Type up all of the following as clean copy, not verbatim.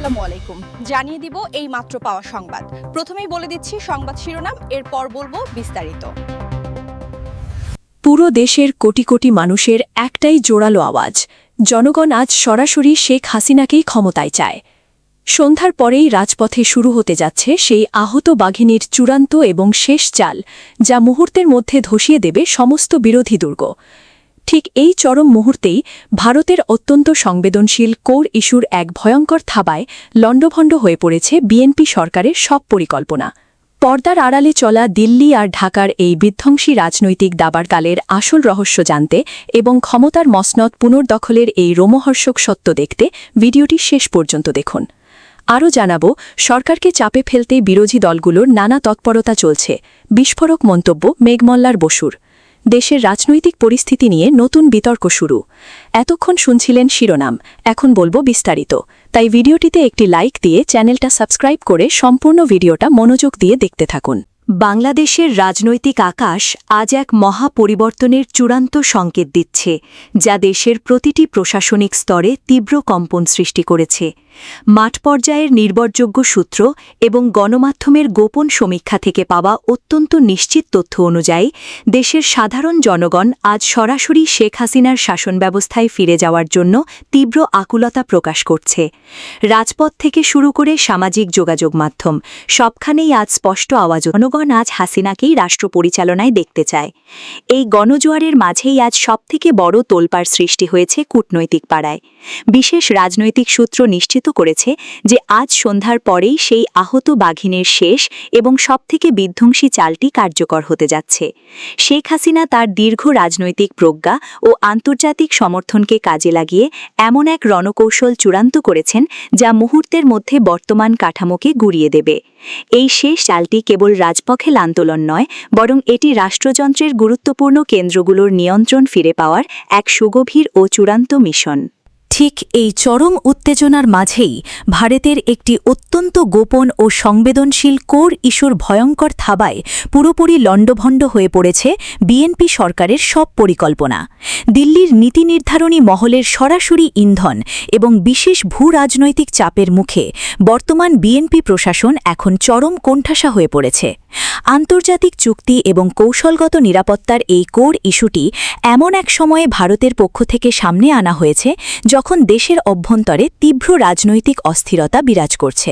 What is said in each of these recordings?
আসসালামু আলাইকুম। জানিয়ে দিব এই মাত্র পাওয়া সংবাদ। প্রথমেই বলে দিচ্ছি সংবাদ শিরোনাম, এরপর বলবো বিস্তারিত। পুরো দেশের কোটি কোটি মানুষের একটাই জোরালো আওয়াজ, জনগণ আজ সরাসরি শেখ হাসিনাকেই ক্ষমতায় চায়। সন্ধ্যার পরেই রাজপথে শুরু হতে যাচ্ছে সেই আহত বাঘিনীর চূড়ান্ত এবং শেষ চাল, যা মুহূর্তের মধ্যে ধসিয়ে দেবে সমস্ত বিরোধী দুর্গ। ঠিক এই চরম মুহূর্তেই ভারতের অত্যন্ত সংবেদনশীল কোর ইস্যুর এক ভয়ঙ্কর থাবায় লণ্ডভণ্ড হয়ে পড়েছে বিএনপি সরকারের সব পরিকল্পনা। পর্দার আড়ালে চলা দিল্লি আর ঢাকার এই বিধ্বংসী রাজনৈতিক দাবারকালের আসল রহস্য জানতে এবং ক্ষমতার মসনদ পুনর্দখলের এই রোমহর্ষক সত্য দেখতে ভিডিওটি শেষ পর্যন্ত দেখুন। আরও জানাব, সরকারকে চাপে ফেলতে বিরোধী দলগুলোর নানা তৎপরতা চলছে। বিস্ফোরক মন্তব্য মেঘমল্লার বসুর। দেশের রাজনৈতিক পরিস্থিতি নিয়ে নতুন বিতর্ক শুরু। এতক্ষণ শুনছিলেন শিরোনাম, এখন বলবো বিস্তারিত। তাই ভিডিওটিতে একটি লাইক দিয়ে চ্যানেলটা সাবস্ক্রাইব করে সম্পূর্ণ ভিডিওটা মনোযোগ দিয়ে দেখতে থাকুন। বাংলাদেশের রাজনৈতিক আকাশ আজ এক মহা পরিবর্তনের চূড়ান্ত সংকেত দিচ্ছে, যা দেশের প্রতিটি প্রশাসনিক স্তরে তীব্র কম্পন সৃষ্টি করেছে। মাঠ পর্যায়ের নির্ভরযোগ্য সূত্র এবং গণমাধ্যমের গোপন সমীক্ষা থেকে পাওয়া অত্যন্ত নিশ্চিত তথ্য অনুযায়ী দেশের সাধারণ জনগণ আজ সরাসরি শেখ হাসিনার শাসন ব্যবস্থায় ফিরে যাওয়ার জন্য তীব্র আকুলতা প্রকাশ করছে। রাজপথ থেকে শুরু করে সামাজিক যোগাযোগ মাধ্যম, সবখানেই আজ স্পষ্ট আওয়াজ, জনগণ আজ হাসিনাকেই রাষ্ট্র পরিচালনায় দেখতে চায়। এই গণজোয়ারের মাঝেই আজ সবথেকে বড় তোলপাড় সৃষ্টি হয়েছে কূটনৈতিক পাড়ায়। বিশেষ রাজনৈতিক সূত্র নিশ্চিত করেছে যে আজ সন্ধ্যার পরেই সেই আহত বাঘিনীর শেষ এবং সবথেকে বিধ্বংসী চালটি কার্যকর হতে যাচ্ছে। শেখ হাসিনা তার দীর্ঘ রাজনৈতিক প্রজ্ঞা ও আন্তর্জাতিক সমর্থনকে কাজে লাগিয়ে এমন এক রণকৌশল চূড়ান্ত করেছেন, যা মুহূর্তের মধ্যে বর্তমান কাঠামোকে গুঁড়িয়ে দেবে। এই শেষ চালটি কেবল রাজপথের আন্দোলন নয়, বরং এটি রাষ্ট্রযন্ত্রের গুরুত্বপূর্ণ কেন্দ্রগুলোর নিয়ন্ত্রণ ফিরে পাওয়ার এক সুগভীর ও চূড়ান্ত মিশন। ঠিক এই চরম উত্তেজনার মাঝেই ভারতের একটি অত্যন্ত গোপন ও সংবেদনশীল কোর ইস্যুর ভয়ঙ্কর থাবায় পুরোপুরি লণ্ডভণ্ড হয়ে পড়েছে বিএনপি সরকারের সব পরিকল্পনা। দিল্লির নীতি নির্ধারণী মহলের সরাসরি ইন্ধন এবং বিশেষ ভূ রাজনৈতিক চাপের মুখে বর্তমান বিএনপি প্রশাসন এখন চরম কোণঠাসা হয়ে পড়েছে। আন্তর্জাতিক চুক্তি এবং কৌশলগত নিরাপত্তার এই কোর ইস্যুটি এমন এক সময়ে ভারতের পক্ষ থেকে সামনে আনা হয়েছে যখন দেশের অভ্যন্তরে তীব্র রাজনৈতিক অস্থিরতা বিরাজ করছে।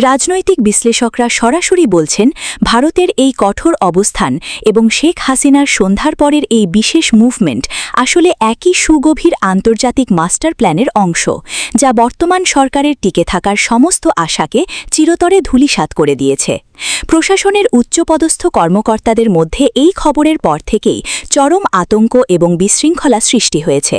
রাজনৈতিক বিশ্লেষকরা সরাসরি বলছেন, ভারতের এই কঠোর অবস্থান এবং শেখ হাসিনার সন্ধ্যার পরের এই বিশেষ মুভমেন্ট আসলে একই সুগভীর আন্তর্জাতিক মাস্টার প্ল্যানের অংশ, যা বর্তমান সরকারের টিকে থাকার সমস্ত আশাকে চিরতরে ধূলিসাৎ করে দিয়েছে। প্রশাসনের উচ্চপদস্থ কর্মকর্তাদের মধ্যে এই খবরের পর থেকেই চরম আতঙ্ক এবং বিশৃঙ্খলা সৃষ্টি হয়েছে।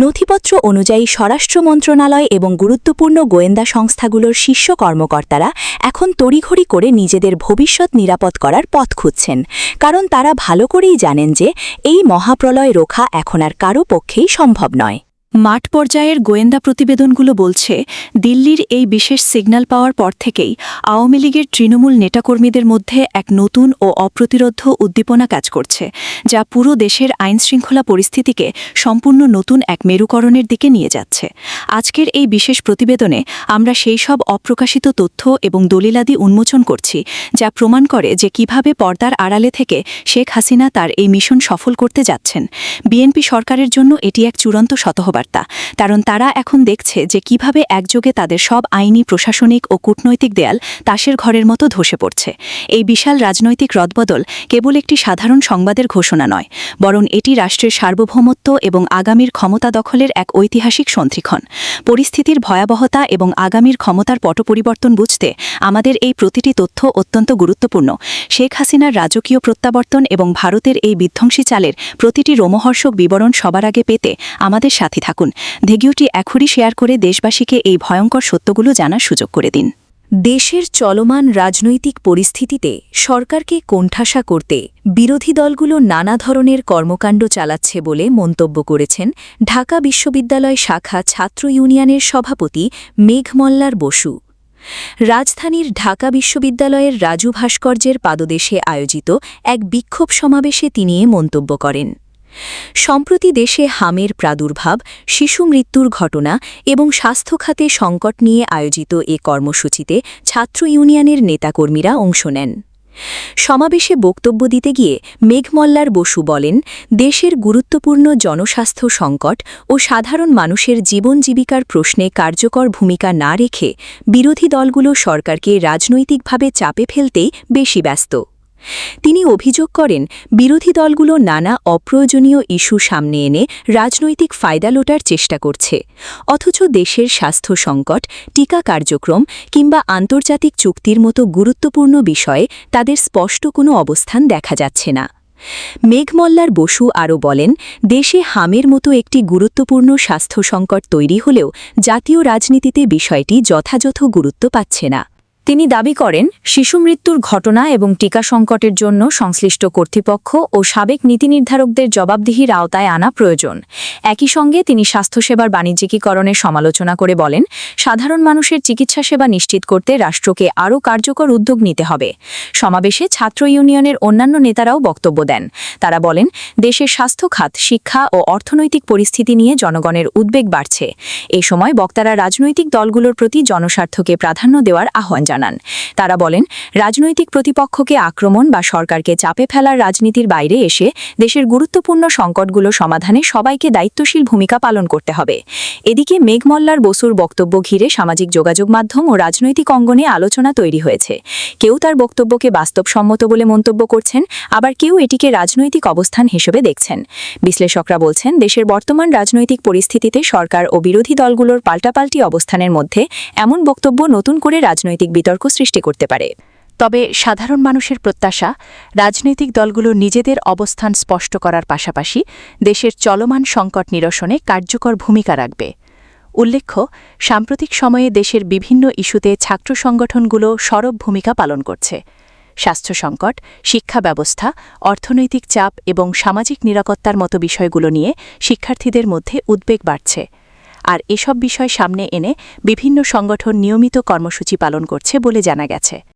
নথিপত্র অনুযায়ী স্বরাষ্ট্র মন্ত্রণালয় এবং গুরুত্বপূর্ণ গোয়েন্দা সংস্থাগুলোর শীর্ষ কর্মকর্তারা এখন তড়িঘড়ি করে নিজেদের ভবিষ্যৎ নিরাপদ করার পথ খুঁজছেন, কারণ তারা ভালো করেই জানেন যে এই মহাপ্রলয় রোখা এখন আর কারও পক্ষেই সম্ভব নয়। মাঠ পর্যায়ের গোয়েন্দা প্রতিবেদনগুলো বলছে, দিল্লির এই বিশেষ সিগন্যাল পাওয়ার পর থেকেই আওয়ামী লীগের তৃণমূল নেতাকর্মীদের মধ্যে এক নতুন ও অপ্রতিরোধ্য উদ্দীপনা কাজ করছে, যা পুরো দেশের আইনশৃঙ্খলা পরিস্থিতিকে সম্পূর্ণ নতুন এক মেরুকরণের দিকে নিয়ে যাচ্ছে। আজকের এই বিশেষ প্রতিবেদনে আমরা সেই সব অপ্রকাশিত তথ্য এবং দলিলাদি উন্মোচন করছি, যা প্রমাণ করে যে কিভাবে পর্দার আড়ালে থেকে শেখ হাসিনা তার এই মিশন সফল করতে যাচ্ছেন। বিএনপি সরকারের জন্য এটি এক চূড়ান্ত শতহবার্তা, কারণ তারা এখন দেখছে যে কিভাবে একযোগে তাদের সব আইনি, প্রশাসনিক ও কূটনৈতিক দেয়াল তাসের ঘরের মতো ধসে পড়ছে। এই বিশাল রাজনৈতিক রদবদল কেবল একটি সাধারণ সংবাদের ঘোষণা নয়, বরং এটি রাষ্ট্রের সার্বভৌমত্ব এবং আগামীর ক্ষমতা দখলের এক ঐতিহাসিক সন্ধিক্ষণ। পরিস্থিতির ভয়াবহতা এবং আগামীর ক্ষমতার পট পরিবর্তন বুঝতে আমাদের এই প্রতিটি তথ্য অত্যন্ত গুরুত্বপূর্ণ। শেখ হাসিনার রাজকীয় প্রত্যাবর্তন এবং ভারতের এই বিধ্বংসী চালের প্রতিটি রোমহর্ষক বিবরণ সবার আগে পেতে আমাদের সাথে থাকুন। ভিডিওটি এখনই শেয়ার করে দেশবাসীকে এই ভয়ঙ্কর সত্যগুলো জানার সুযোগ করে দিন। দেশের চলমান রাজনৈতিক পরিস্থিতিতে সরকারকে কোণঠাসা করতে বিরোধী দলগুলো নানা ধরনের কর্মকাণ্ড চালাচ্ছে বলে মন্তব্য করেছেন ঢাকা বিশ্ববিদ্যালয় শাখা ছাত্র ইউনিয়নের সভাপতি মেঘমল্লার বসু। রাজধানীর ঢাকা বিশ্ববিদ্যালয়ের রাজু ভাস্কর্যের পাদদেশে আয়োজিত এক বিক্ষোভ সমাবেশে তিনি এ মন্তব্য করেন। সম্প্রতি দেশে হামের প্রাদুর্ভাব, শিশু মৃত্যুর ঘটনা এবং স্বাস্থ্য খাতে সংকট নিয়ে আয়োজিত এ কর্মসূচিতে ছাত্র ইউনিয়নের নেতাকর্মীরা অংশ নেন। সমাবেশে বক্তব্য দিতে গিয়ে মেঘমল্লার বসু বলেন, দেশের গুরুত্বপূর্ণ জনস্বাস্থ্য সংকট ও সাধারণ মানুষের জীবন জীবিকার প্রশ্নে কার্যকর ভূমিকা না রেখে বিরোধী দলগুলো সরকারকে রাজনৈতিকভাবে চাপে ফেলতেই বেশি ব্যস্ত। তিনি অভিযোগ করেন, বিরোধী দলগুলো নানা অপ্রয়োজনীয় ইস্যু সামনে এনে রাজনৈতিক ফায়দা লোটার চেষ্টা করছে, অথচ দেশের স্বাস্থ্য সংকট, টিকা কার্যক্রম কিংবা আন্তর্জাতিক চুক্তির মতো গুরুত্বপূর্ণ বিষয়ে তাদের স্পষ্ট কোনো অবস্থান দেখা যাচ্ছে না। মেঘমল্লার বসু আরও বলেন, দেশে হামের মতো একটি গুরুত্বপূর্ণ স্বাস্থ্য সংকট তৈরি হলেও জাতীয় রাজনীতিতে বিষয়টি যথাযথ গুরুত্ব পাচ্ছে না। তিনি দাবি করেন, শিশু মৃত্যুর ঘটনা এবং টিকা সংকটের জন্য সংশ্লিষ্ট কর্তৃপক্ষ ও সাবেক নীতিনির্ধারকদের জবাবদিহির আওতায় আনা প্রয়োজন। একই সঙ্গে তিনি স্বাস্থ্যসেবার বাণিজ্যিকীকরণের সমালোচনা করে বলেন, সাধারণ মানুষের চিকিৎসা সেবা নিশ্চিত করতে রাষ্ট্রকে আরও কার্যকর উদ্যোগ নিতে হবে। সমাবেশে ছাত্র ইউনিয়নের অন্যান্য নেতারাও বক্তব্য দেন। তারা বলেন, দেশের স্বাস্থ্য খাত, শিক্ষা ও অর্থনৈতিক পরিস্থিতি নিয়ে জনগণের উদ্বেগ বাড়ছে। এ সময় বক্তারা রাজনৈতিক দলগুলোর প্রতি জনস্বার্থকে প্রাধান্য দেওয়ার আহ্বান জানান। তারা বলেন, রাজনৈতিক প্রতিপক্ষকে আক্রমণ বা সরকারকে চাপে ফেলার রাজনীতির বাইরে এসে দেশের গুরুত্বপূর্ণ সংকটগুলো সমাধানে সবাইকে দায়িত্বশীল ভূমিকা পালন করতে হবে। এদিকে মেঘমল্লার বসুর বক্তব্য ঘিরে সামাজিক যোগাযোগ মাধ্যম ও রাজনৈতিক অঙ্গনে আলোচনা তৈরি হয়েছে। কেউ তার বক্তব্যকে বাস্তবসম্মত বলে মন্তব্য করছেন, আবার কেউ এটিকে রাজনৈতিক অবস্থান হিসেবে দেখছেন। বিশ্লেষকরা বলছেন, দেশের বর্তমান রাজনৈতিক পরিস্থিতিতে সরকার ও বিরোধী দলগুলোর পাল্টাপাল্টি অবস্থানের মধ্যে এমন বক্তব্য নতুন করে রাজনৈতিক বিতর্ক সৃষ্টি করতে পারে। তবে সাধারণ মানুষের প্রত্যাশা, রাজনৈতিক দলগুলো নিজেদের অবস্থান স্পষ্ট করার পাশাপাশি দেশের চলমান সংকট নিরসনে কার্যকর ভূমিকা রাখবে। উল্লেখ্য, সাম্প্রতিক সময়ে দেশের বিভিন্ন ইস্যুতে ছাত্র সংগঠনগুলো সরব ভূমিকা পালন করছে। স্বাস্থ্য সংকট, শিক্ষা ব্যবস্থা, অর্থনৈতিক চাপ এবং সামাজিক নিরাপত্তার মতো বিষয়গুলো নিয়ে শিক্ষার্থীদের মধ্যে উদ্বেগ বাড়ছে। আর এসব বিষয় সামনে এনে বিভিন্ন সংগঠন নিয়মিত কর্মসূচি পালন করছে বলে জানা গেছে।